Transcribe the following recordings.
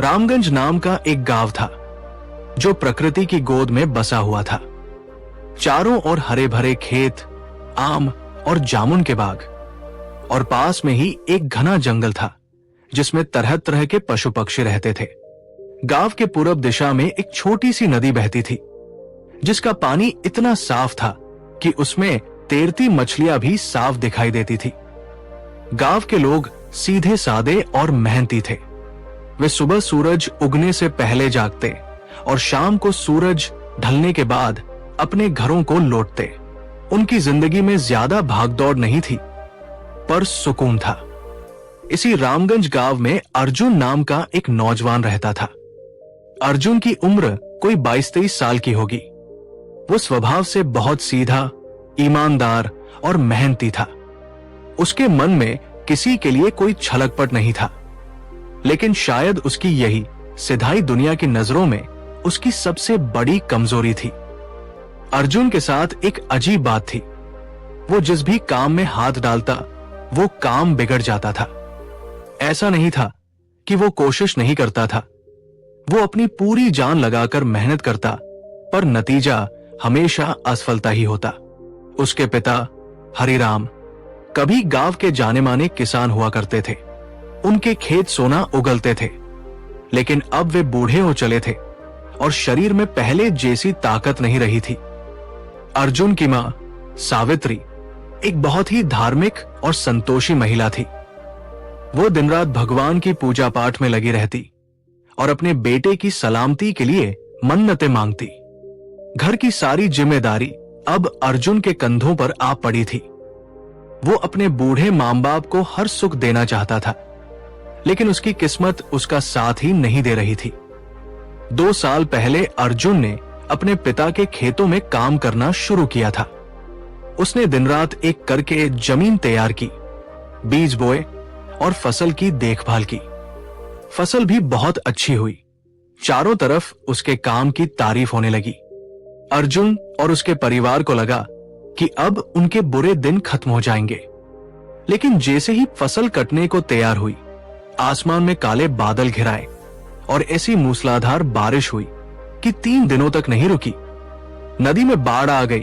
रामगंज नाम का एक गांव था जो प्रकृति की गोद में बसा हुआ था। चारों ओर हरे भरे खेत, आम और जामुन के बाग, और पास में ही एक घना जंगल था जिसमें तरह तरह के पशु पक्षी रहते थे। गांव के पूरब दिशा में एक छोटी सी नदी बहती थी जिसका पानी इतना साफ था कि उसमें तैरती मछलियां भी साफ दिखाई देती थी। गांव के लोग सीधे सादे और मेहनती थे। वे सुबह सूरज उगने से पहले जागते और शाम को सूरज ढलने के बाद अपने घरों को लौटते। उनकी जिंदगी में ज्यादा भागदौड़ नहीं थी, पर सुकून था। इसी रामगंज गांव में अर्जुन नाम का एक नौजवान रहता था। अर्जुन की उम्र कोई 22-23 साल की होगी। वो स्वभाव से बहुत सीधा, ईमानदार और मेहनती था। उसके मन में किसी के लिए कोई छलकपट नहीं था, लेकिन शायद उसकी यही सिधाई दुनिया की नजरों में उसकी सबसे बड़ी कमजोरी थी। अर्जुन के साथ एक अजीब बात थी। वो जिस भी काम में हाथ डालता वो काम बिगड़ जाता था। ऐसा नहीं था कि वो कोशिश नहीं करता था। वो अपनी पूरी जान लगाकर मेहनत करता, पर नतीजा हमेशा असफलता ही होता। उसके पिता हरिराम कभी गांव के जाने माने किसान हुआ करते थे। उनके खेत सोना उगलते थे, लेकिन अब वे बूढ़े हो चले थे और शरीर में पहले जैसी ताकत नहीं रही थी। अर्जुन की मां सावित्री एक बहुत ही धार्मिक और संतोषी महिला थी। वो दिन रात भगवान की पूजा पाठ में लगी रहती और अपने बेटे की सलामती के लिए मन्नतें मांगती। घर की सारी जिम्मेदारी अब अर्जुन के कंधों पर आ पड़ी थी। वो अपने बूढ़े मां बाप को हर सुख देना चाहता था, लेकिन उसकी किस्मत उसका साथ ही नहीं दे रही थी। 2 साल पहले अर्जुन ने अपने पिता के खेतों में काम करना शुरू किया था। उसने दिन रात एक करके जमीन तैयार की, बीज बोए और फसल की देखभाल की। फसल भी बहुत अच्छी हुई। चारों तरफ उसके काम की तारीफ होने लगी। अर्जुन और उसके परिवार को लगा कि अब उनके बुरे दिन खत्म हो जाएंगे। लेकिन जैसे ही फसल कटने को तैयार हुई, आसमान में काले बादल घिराए और ऐसी मूसलाधार बारिश हुई कि 3 दिनों तक नहीं रुकी। नदी में बाढ़ आ गई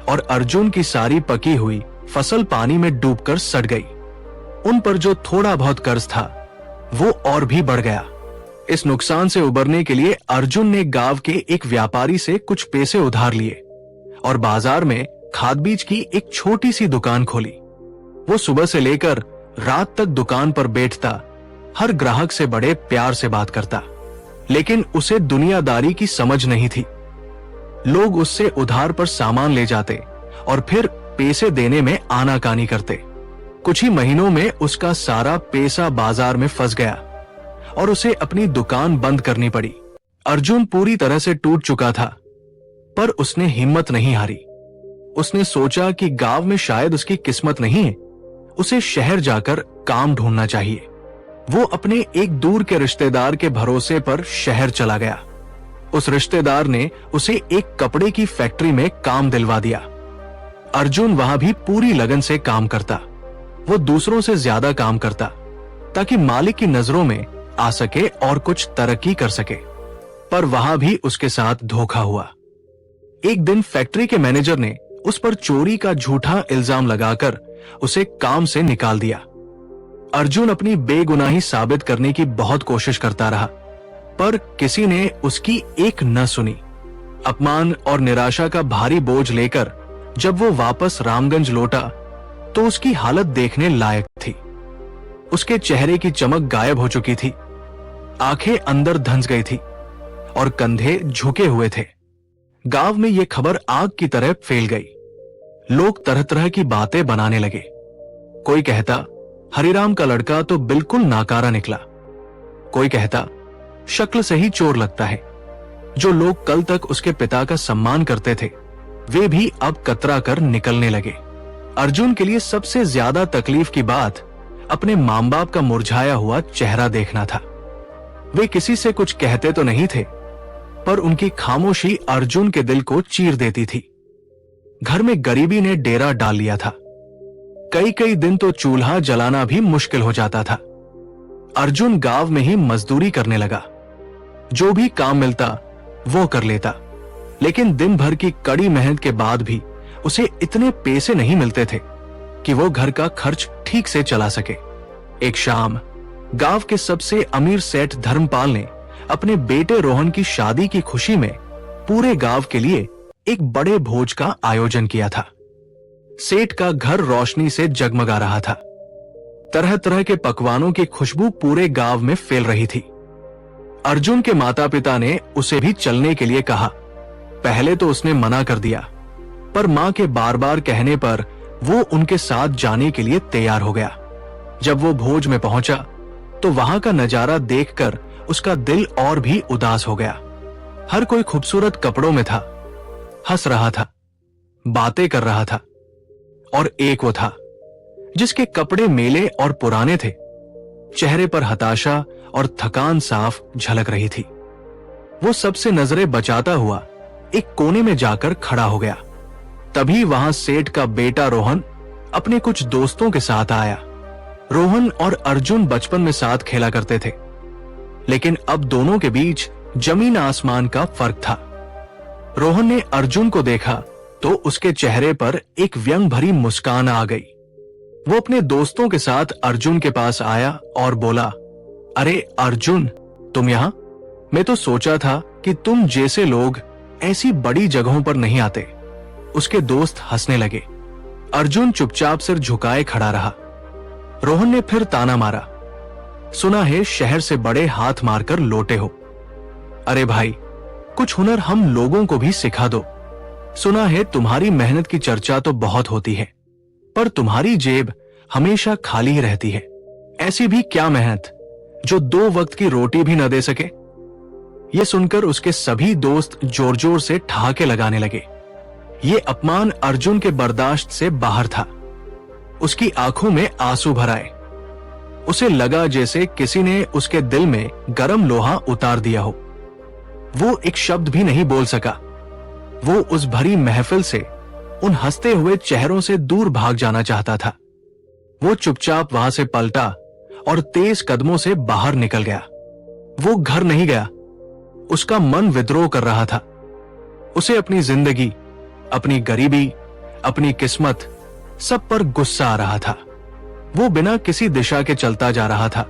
और अर्जुन की सारी पकी हुई फसल पानी में डूबकर सड़ गई। उन पर जो थोड़ा बहुत कर्ज था वो और भी बढ़ गया। इस नुकसान से उबरने के लिए अर्जुन ने गांव के एक व्यापारी से कुछ पैसे उधार लिए और बाजार में खाद बीज की एक छोटी सी दुकान खोली। वो सुबह से लेकर रात तक दुकान पर बैठता, हर ग्राहक से बड़े प्यार से बात करता, लेकिन उसे दुनियादारी की समझ नहीं थी। लोग उससे उधार पर सामान ले जाते और फिर पैसे देने में आनाकानी करते। कुछ ही महीनों में उसका सारा पैसा बाजार में फंस गया और उसे अपनी दुकान बंद करनी पड़ी। अर्जुन पूरी तरह से टूट चुका था, पर उसने हिम्मत नहीं हारी। उसने सोचा कि गांव में शायद उसकी किस्मत नहीं है, उसे शहर जाकर काम ढूंढना चाहिए। वो अपने एक दूर के रिश्तेदार के भरोसे पर शहर चला गया। उस रिश्तेदार ने उसे एक कपड़े की फैक्ट्री में काम दिलवा दिया। अर्जुन वहां भी पूरी लगन से काम करता। वो दूसरों से ज्यादा काम करता ताकि मालिक की नजरों में आ सके और कुछ तरक्की कर सके, पर वहां भी उसके साथ धोखा हुआ। एक दिन फैक्ट्री के मैनेजर ने उस पर चोरी का झूठा इल्जाम लगाकर उसे काम से निकाल दिया। अर्जुन अपनी बेगुनाही साबित करने की बहुत कोशिश करता रहा, पर किसी ने उसकी एक न सुनी। अपमान और निराशा का भारी बोझ लेकर जब वो वापस रामगंज लौटा तो उसकी हालत देखने लायक थी। उसके चेहरे की चमक गायब हो चुकी थी, आंखें अंदर धंस गई थी और कंधे झुके हुए थे। गांव में ये खबर आग की तरह फैल गई। लोग तरह तरह की बातें बनाने लगे। कोई कहता हरिराम का लड़का तो बिल्कुल नाकारा निकला। कोई कहता शक्ल से ही चोर लगता है। जो लोग कल तक उसके पिता का सम्मान करते थे वे भी अब कतरा कर निकलने लगे। अर्जुन के लिए सबसे ज्यादा तकलीफ की बात अपने मां बाप का मुरझाया हुआ चेहरा देखना था। वे किसी से कुछ कहते तो नहीं थे, पर उनकी खामोशी अर्जुन के दिल को चीर देती थी। घर में गरीबी ने डेरा डाल लिया था। कई कई दिन तो चूल्हा जलाना भी मुश्किल हो जाता था। अर्जुन गांव में ही मजदूरी करने लगा। जो भी काम मिलता वो कर लेता, लेकिन दिन भर की कड़ी मेहनत के बाद भी उसे इतने पैसे नहीं मिलते थे कि वो घर का खर्च ठीक से चला सके। एक शाम गांव के सबसे अमीर सेठ धर्मपाल ने अपने बेटे रोहन की शादी की खुशी में पूरे गांव के लिए एक बड़े भोज का आयोजन किया था। सेठ का घर रोशनी से जगमगा रहा था। तरह तरह के पकवानों की खुशबू पूरे गांव में फैल रही थी। अर्जुन के माता पिता ने उसे भी चलने के लिए कहा। पहले तो उसने मना कर दिया, पर मां के बार बार कहने पर वो उनके साथ जाने के लिए तैयार हो गया। जब वो भोज में पहुंचा तो वहां का नजारा देखकर उसका दिल और भी उदास हो गया। हर कोई खूबसूरत कपड़ों में था, हंस रहा था, बातें कर रहा था, और एक वो था जिसके कपड़े मेले और पुराने थे। चेहरे पर हताशा और थकान साफ झलक रही थी। वो सबसे नजरें बचाता हुआ एक कोने में जाकर खड़ा हो गया। तभी वहां सेठ का बेटा रोहन अपने कुछ दोस्तों के साथ आया। रोहन और अर्जुन बचपन में साथ खेला करते थे, लेकिन अब दोनों के बीच जमीन आसमान का फर्क था। रोहन ने अर्जुन को देखा तो उसके चेहरे पर एक व्यंग भरी मुस्कान आ गई। वो अपने दोस्तों के साथ अर्जुन के पास आया और बोला, अरे अर्जुन, तुम यहां? मैं तो सोचा था कि तुम जैसे लोग ऐसी बड़ी जगहों पर नहीं आते। उसके दोस्त हंसने लगे। अर्जुन चुपचाप सिर झुकाए खड़ा रहा। रोहन ने फिर ताना मारा, सुना है शहर से बड़े हाथ मारकर लौटे हो। अरे भाई, कुछ हुनर हम लोगों को भी सिखा दो। सुना है तुम्हारी मेहनत की चर्चा तो बहुत होती है, पर तुम्हारी जेब हमेशा खाली ही रहती है। ऐसी भी क्या मेहनत जो 2 वक्त की रोटी भी न दे सके। ये सुनकर उसके सभी दोस्त जोर जोर से ठहाके लगाने लगे। ये अपमान अर्जुन के बर्दाश्त से बाहर था। उसकी आंखों में आंसू भर आए। उसे लगा जैसे किसी ने उसके दिल में गरम लोहा उतार दिया हो। वो एक शब्द भी नहीं बोल सका। वो उस भरी महफिल से, उन हंसते हुए चेहरों से दूर भाग जाना चाहता था। वो चुपचाप वहां से पलटा और तेज कदमों से बाहर निकल गया। वो घर नहीं गया। उसका मन विद्रोह कर रहा था। उसे अपनी जिंदगी, अपनी गरीबी, अपनी किस्मत, सब पर गुस्सा आ रहा था। वो बिना किसी दिशा के चलता जा रहा था,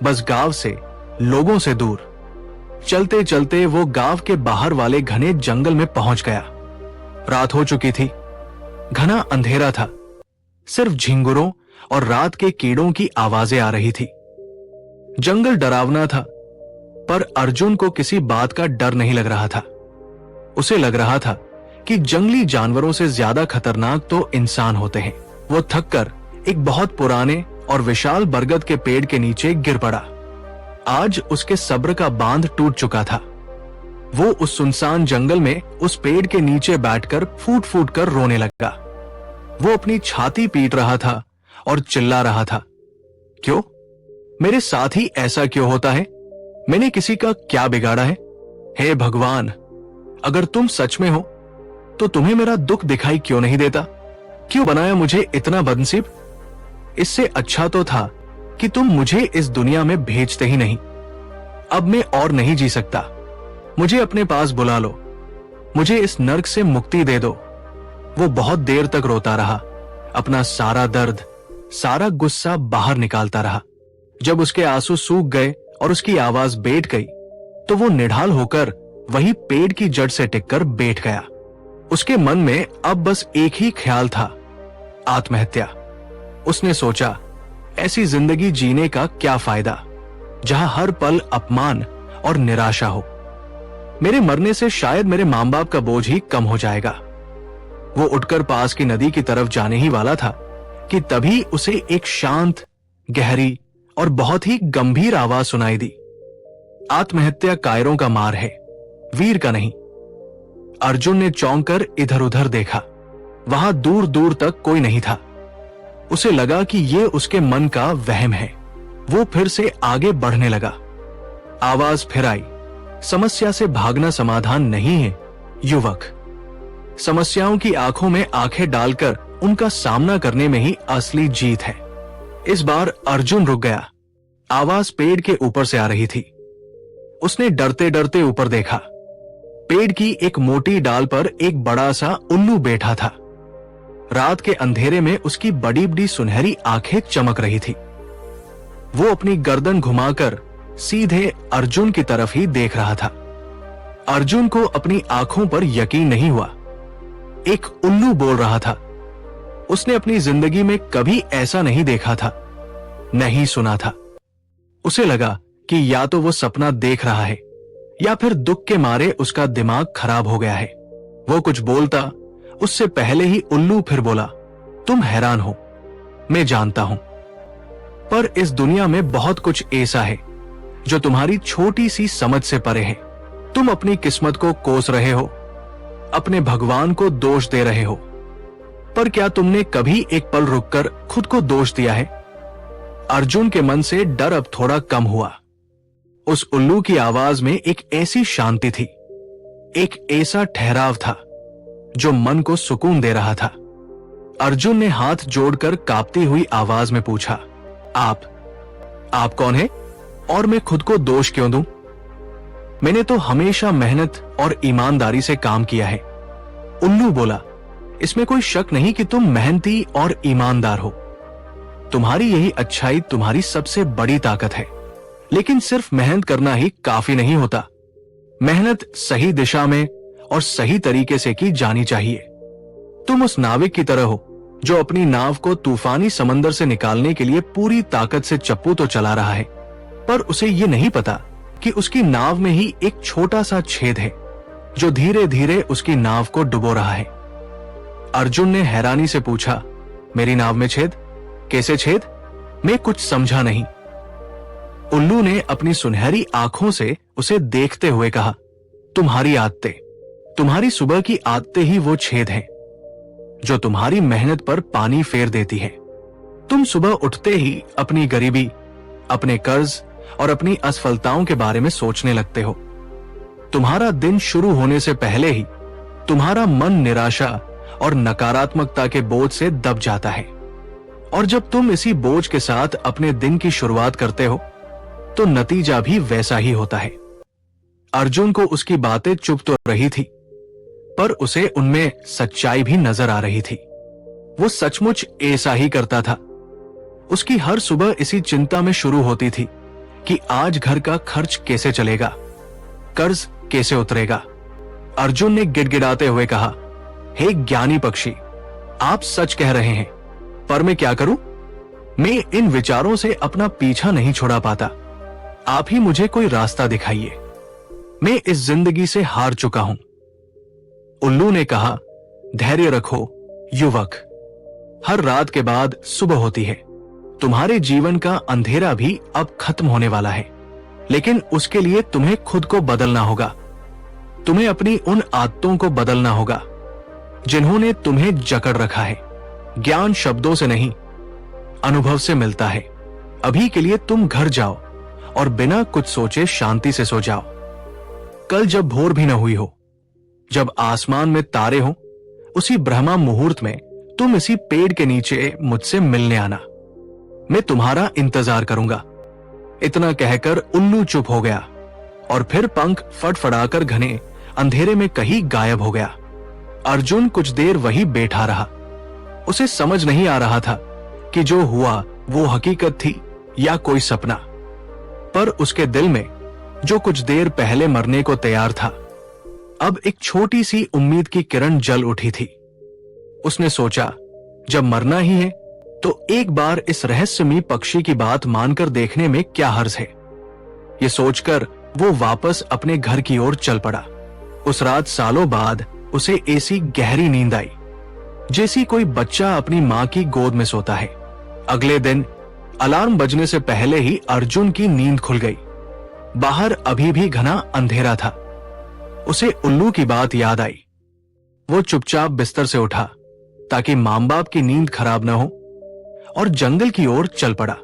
बस गांव से, लोगों से दूर। चलते चलते वो गांव के बाहर वाले घने जंगल में पहुंच गया। रात हो चुकी थी। घना अंधेरा था। सिर्फ झिंगुरों और रात के कीड़ों की आवाजें आ रही थी। जंगल डरावना था, पर अर्जुन को किसी बात का डर नहीं लग रहा था। उसे लग रहा था कि जंगली जानवरों से ज्यादा खतरनाक तो इंसान होते हैं। वो थककर एक बहुत पुराने और विशाल बरगद के पेड़ के नीचे गिर पड़ा। आज उसके सब्र का बांध टूट चुका था। वो उस सुनसान जंगल में उस पेड़ के नीचे बैठकर फूट फूट कर रोने लगा। वो अपनी छाती पीट रहा था और चिल्ला रहा था, क्यों? मेरे साथ ही ऐसा क्यों होता है? मैंने किसी का क्या बिगाड़ा है? हे भगवान, अगर तुम सच में हो तो तुम्हें मेरा दुख दिखाई क्यों नहीं देता? क्यों बनाया मुझे इतना बदनसीब? इससे अच्छा तो था कि तुम मुझे इस दुनिया में भेजते ही नहीं। अब मैं और नहीं जी सकता। मुझे अपने पास बुला लो। मुझे इस नर्क से मुक्ति दे दो। वो बहुत देर तक रोता रहा, अपना सारा दर्द, सारा गुस्सा बाहर निकालता रहा। जब उसके आंसू सूख गए और उसकी आवाज बैठ गई, तो वो निढाल होकर वही पेड़ की जड़ से टिककर बैठ गया। उसके मन में अब बस एक ही ख्याल था, आत्महत्या। उसने सोचा, ऐसी जिंदगी जीने का क्या फायदा जहां हर पल अपमान और निराशा हो। मेरे मरने से शायद मेरे मां बाप का बोझ ही कम हो जाएगा। वो उठकर पास की नदी की तरफ जाने ही वाला था कि तभी उसे एक शांत, गहरी और बहुत ही गंभीर आवाज सुनाई दी। आत्महत्या कायरों का मार है, वीर का नहीं। अर्जुन ने चौंक कर इधर उधर देखा। वहां दूर दूर तक कोई नहीं था। उसे लगा कि ये उसके मन का वहम है। वो फिर से आगे बढ़ने लगा। आवाज फिर आई, समस्या से भागना समाधान नहीं है युवक। समस्याओं की आंखों में आंखें डालकर उनका सामना करने में ही असली जीत है। इस बार अर्जुन रुक गया। आवाज पेड़ के ऊपर से आ रही थी। उसने डरते डरते ऊपर देखा। पेड़ की एक मोटी डाल पर एक बड़ा सा उल्लू बैठा था। रात के अंधेरे में उसकी बड़ी बड़ी सुनहरी आंखें चमक रही थी। वो अपनी गर्दन घुमाकर सीधे अर्जुन की तरफ ही देख रहा था। अर्जुन को अपनी आंखों पर यकीन नहीं हुआ। एक उल्लू बोल रहा था। उसने अपनी जिंदगी में कभी ऐसा नहीं देखा था, नहीं सुना था। उसे लगा कि या तो वो सपना देख रहा है या फिर दुख के मारे उसका दिमाग खराब हो गया है। वो कुछ बोलता उससे पहले ही उल्लू फिर बोला, तुम हैरान हो, मैं जानता हूं, पर इस दुनिया में बहुत कुछ ऐसा है जो तुम्हारी छोटी सी समझ से परे है। तुम अपनी किस्मत को कोस रहे हो, अपने भगवान को दोष दे रहे हो, पर क्या तुमने कभी एक पल रुककर खुद को दोष दिया है? अर्जुन के मन से डर अब थोड़ा कम हुआ। उस उल्लू की आवाज में एक ऐसी शांति थी, एक ऐसा ठहराव था जो मन को सुकून दे रहा था। अर्जुन ने हाथ जोड़कर कांपती हुई आवाज में पूछा, आप कौन है और मैं खुद को दोष क्यों दूं? मैंने तो हमेशा मेहनत और ईमानदारी से काम किया है। उल्लू बोला, इसमें कोई शक नहीं कि तुम मेहनती और ईमानदार हो। तुम्हारी यही अच्छाई तुम्हारी सबसे बड़ी ताकत है। लेकिन सिर्फ मेहनत करना ही काफी नहीं होता। मेहनत सही दिशा में और सही तरीके से की जानी चाहिए। तुम उस नाविक की तरह हो जो अपनी नाव को तूफानी समंदर से निकालने के लिए पूरी ताकत से चप्पू तो चला रहा है, पर उसे ये नहीं पता कि उसकी नाव में ही एक छोटा सा छेद है जो धीरे धीरे उसकी नाव को डुबो रहा है। अर्जुन ने हैरानी से पूछा, मेरी नाव में छेद? कैसे छेद? मैं कुछ समझा नहीं। उल्लू ने अपनी सुनहरी आंखों से उसे देखते हुए कहा, तुम्हारी आदतें, तुम्हारी सुबह की आदतें ही वो छेद हैं जो तुम्हारी मेहनत पर पानी फेर देती है। तुम सुबह उठते ही अपनी गरीबी, अपने कर्ज और अपनी असफलताओं के बारे में सोचने लगते हो। तुम्हारा दिन शुरू होने से पहले ही तुम्हारा मन निराशा और नकारात्मकता के बोझ से दब जाता है, और जब तुम इसी बोझ के साथ अपने दिन की शुरुआत करते हो तो नतीजा भी वैसा ही होता है। अर्जुन को उसकी बातें चुप तो रही थी, पर उसे उनमें सच्चाई भी नजर आ रही थी। वो सचमुच ऐसा ही करता था। उसकी हर सुबह इसी चिंता में शुरू होती थी कि आज घर का खर्च कैसे चलेगा, कर्ज कैसे उतरेगा। अर्जुन ने गिड़गिड़ाते हुए कहा, हे ज्ञानी पक्षी, आप सच कह रहे हैं, पर मैं क्या करूं? मैं इन विचारों से अपना पीछा नहीं छुड़ा पाता। आप ही मुझे कोई रास्ता दिखाइए। मैं इस जिंदगी से हार चुका हूं। उल्लू ने कहा, धैर्य रखो युवक, हर रात के बाद सुबह होती है। तुम्हारे जीवन का अंधेरा भी अब खत्म होने वाला है, लेकिन उसके लिए तुम्हें खुद को बदलना होगा। तुम्हें अपनी उन आदतों को बदलना होगा जिन्होंने तुम्हें जकड़ रखा है। ज्ञान शब्दों से नहीं, अनुभव से मिलता है। अभी के लिए तुम घर जाओ और बिना कुछ सोचे शांति से सो जाओ। कल जब भोर भी न हुई हो, जब आसमान में तारे हो, उसी ब्रह्मा मुहूर्त में तुम इसी पेड़ के नीचे मुझसे मिलने आना। मैं तुम्हारा इंतजार करूंगा। इतना कहकर उल्लू चुप हो गया और फिर पंख फड़फड़ाकर घने अंधेरे में कहीं गायब हो गया। अर्जुन कुछ देर वही बैठा रहा। उसे समझ नहीं आ रहा था कि जो हुआ वो हकीकत थी या कोई सपना, पर उसके दिल में जो कुछ देर पहले मरने को तैयार था, अब एक छोटी सी उम्मीद की किरण जल उठी थी। उसने सोचा, जब मरना ही है तो एक बार इस रहस्यमयी पक्षी की बात मानकर देखने में क्या हर्ज है। ये सोचकर वो वापस अपने घर की ओर चल पड़ा। उस रात सालों बाद उसे ऐसी गहरी नींद आई जैसी कोई बच्चा अपनी मां की गोद में सोता है। अगले दिन अलार्म बजने से पहले ही अर्जुन की नींद खुल गई। बाहर अभी भी घना अंधेरा था। उसे उल्लू की बात याद आई। वो चुपचाप बिस्तर से उठा ताकि मां बाप की नींद खराब न हो, और जंगल की ओर चल पड़ा।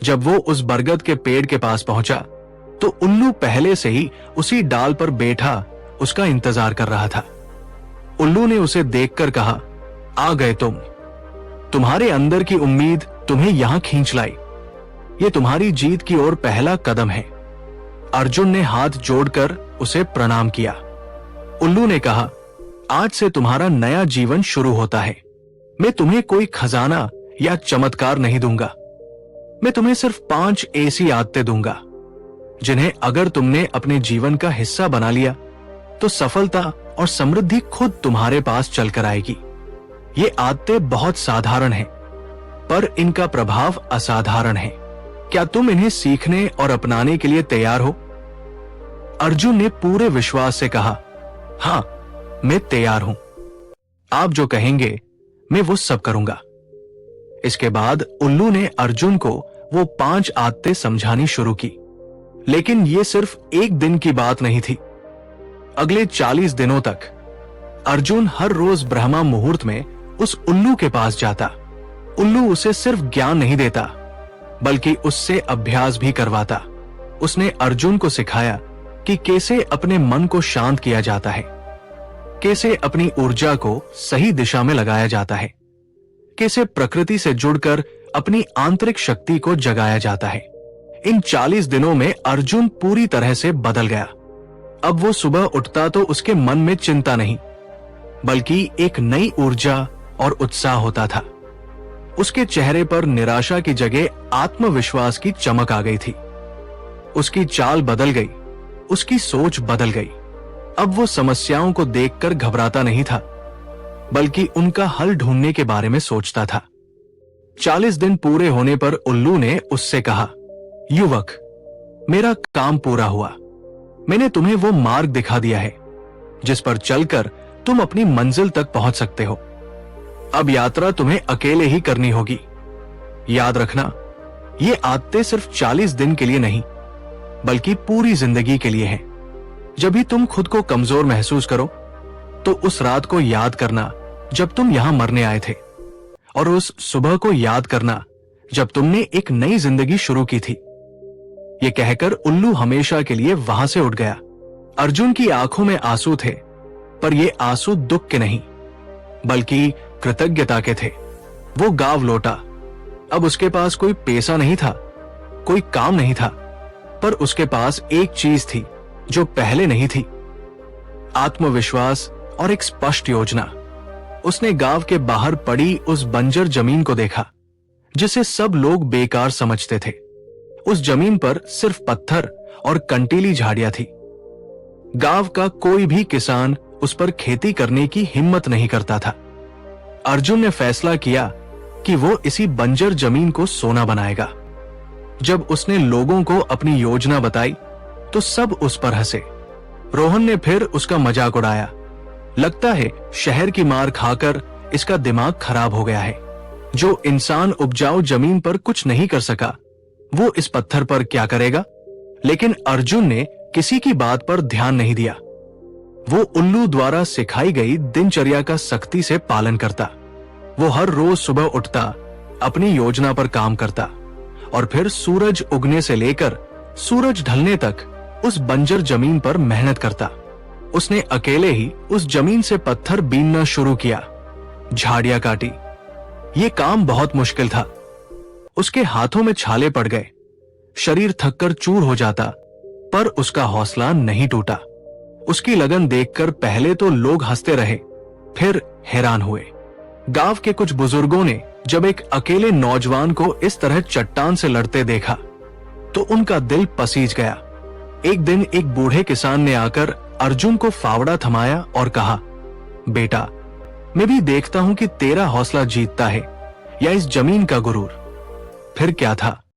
जब वो उस बरगद के पेड़ के पास पहुंचा तो उल्लू पहले से ही उसी डाल पर बैठा उसका इंतजार कर रहा था। उल्लू ने उसे देखकर कहा, आ गए तुम। तुम्हारे अंदर की उम्मीद तुम्हें यहां खींच लाई। ये तुम्हारी जीत की ओर पहला कदम है। अर्जुन ने हाथ जोड़कर उसे प्रणाम किया। उल्लू ने कहा, आज से तुम्हारा नया जीवन शुरू होता है। मैं तुम्हें कोई खजाना या चमत्कार नहीं दूंगा। मैं तुम्हें सिर्फ 5 ऐसी आदतें दूंगा जिन्हें अगर तुमने अपने जीवन का हिस्सा बना लिया तो सफलता और समृद्धि खुद तुम्हारे पास चलकर आएगी। ये आदतें बहुत साधारण हैं, पर इनका प्रभाव असाधारण है। क्या तुम इन्हें सीखने और अपनाने के लिए तैयार हो? अर्जुन ने पूरे विश्वास से कहा, हां, मैं तैयार हूं। आप जो कहेंगे मैं वो सब करूंगा। इसके बाद उल्लू ने अर्जुन को वो 5 आदतें समझानी शुरू की। लेकिन ये सिर्फ एक दिन की बात नहीं थी। अगले 40 दिनों तक अर्जुन हर रोज ब्रह्मा मुहूर्त में उस उल्लू के पास जाता। उल्लू उसे सिर्फ ज्ञान नहीं देता, बल्कि उससे अभ्यास भी करवाता। उसने अर्जुन को सिखाया कि कैसे अपने मन को शांत किया जाता है, कैसे अपनी ऊर्जा को सही दिशा में लगाया जाता है, कैसे प्रकृति से जुड़कर अपनी आंतरिक शक्ति को जगाया जाता है। इन 40 दिनों में अर्जुन पूरी तरह से बदल गया। अब वो सुबह उठता तो उसके मन में चिंता नहीं, बल्कि एक नई ऊर्जा और उत्साह होता था। उसके चेहरे पर निराशा की जगह आत्मविश्वास की चमक आ गई थी। उसकी चाल बदल गई, उसकी सोच बदल गई। अब वो समस्याओं को देखकर घबराता नहीं था, बल्कि उनका हल ढूंढने के बारे में सोचता था। 40 दिन पूरे होने पर उल्लू ने उससे कहा, युवक, मेरा काम पूरा हुआ। मैंने तुम्हें वो मार्ग दिखा दिया है जिस पर चलकर तुम अपनी मंजिल तक पहुंच सकते हो। अब यात्रा तुम्हें अकेले ही करनी होगी। याद रखना, ये आदतें सिर्फ 40 दिन के लिए नहीं, बल्कि पूरी जिंदगी के लिए हैं। जब भी तुम खुद को कमजोर महसूस करो, तो उस रात को याद करना जब तुम यहां मरने आए थे, और उस सुबह को याद करना जब तुमने एक नई जिंदगी शुरू की थी। ये कहकर उल्लू हमेशा के लिए वहां से उठ गया। अर्जुन की आंखों में आंसू थे, पर ये आंसू दुख के नहीं, बल्कि कृतज्ञता के थे। वो गांव लौटा। अब उसके पास कोई पैसा नहीं था, कोई काम नहीं था, पर उसके पास एक चीज थी जो पहले नहीं थी, आत्मविश्वास और एक स्पष्ट योजना। उसने गांव के बाहर पड़ी उस बंजर जमीन को देखा जिसे सब लोग बेकार समझते थे। उस जमीन पर सिर्फ पत्थर और कंटीली झाड़ियां थी। गांव का कोई भी किसान उस पर खेती करने की हिम्मत नहीं करता था। अर्जुन ने फैसला किया कि वो इसी बंजर जमीन को सोना बनाएगा। जब उसने लोगों को अपनी योजना बताई तो सब उस पर हंसे। रोहन ने फिर उसका मजाक उड़ाया। लगता है शहर की मार खाकर इसका दिमाग खराब हो गया है। जो इंसान उपजाऊ जमीन पर कुछ नहीं कर सका, वो इस पत्थर पर क्या करेगा? लेकिन अर्जुन ने किसी की बात पर ध्यान नहीं दिया। वो उल्लू द्वारा सिखाई गई दिनचर्या का सख्ती से पालन करता। वो हर रोज सुबह उठता, अपनी योजना पर काम करता, और फिर सूरज उगने से लेकर सूरज ढलने तक उस बंजर जमीन पर मेहनत करता। उसने अकेले ही उस जमीन से पत्थर बीनना शुरू किया, झाड़ियां काटी। ये काम बहुत मुश्किल था। उसके हाथों में छाले पड़ गए, शरीर थककर चूर हो जाता, पर उसका हौसला नहीं टूटा। उसकी लगन देखकर पहले तो लोग हंसते रहे, फिर हैरान हुए। गांव के कुछ बुजुर्गों ने जब एक अकेले नौजवान को इस तरह चट्टान से लड़ते देखा तो उनका दिल पसीज गया। एक दिन एक बूढ़े किसान ने आकर अर्जुन को फावड़ा थमाया और कहा, बेटा, मैं भी देखता हूं कि तेरा हौसला जीतता है या इस जमीन का गुरूर। फिर क्या था,